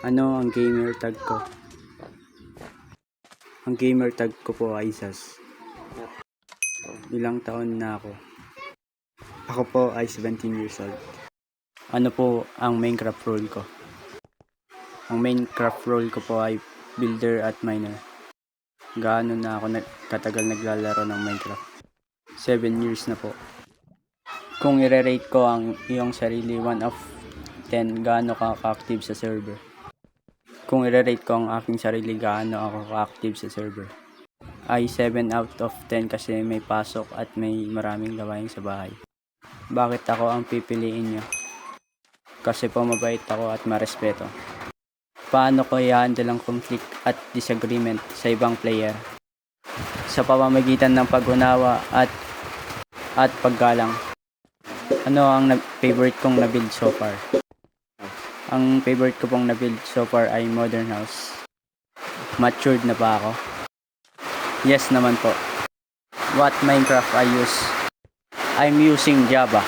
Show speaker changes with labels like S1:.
S1: Ano ang gamer tag ko? Ang gamer tag ko po ay Sas. Ilang taon na ako? Ako po ay 17 years old. Ano po ang Minecraft role ko? Ang Minecraft role ko po ay builder at miner. Gaano na ako katagal naglalaro ng Minecraft? 7 years na po. Kung i-rate ko ang iyong sarili 1 of 10, gaano ka ka-active sa server? Kung i-rate ko ang aking sarili gaano ako ka-active sa server, ay 7 out of 10 kasi may pasok at may maraming gawain sa bahay. Bakit ako ang pipiliin nyo? Kasi po mabait ako at marespeto. Paano ko i-handle ang conflict at disagreement sa ibang player? Sa pamamagitan ng pag-unawa at paggalang. Ano ang favorite kong na-build so far? Ang favorite ko pong na-build so far ay modern house. Matured na ba ako? Yes naman po. What Minecraft I use? I'm using Java.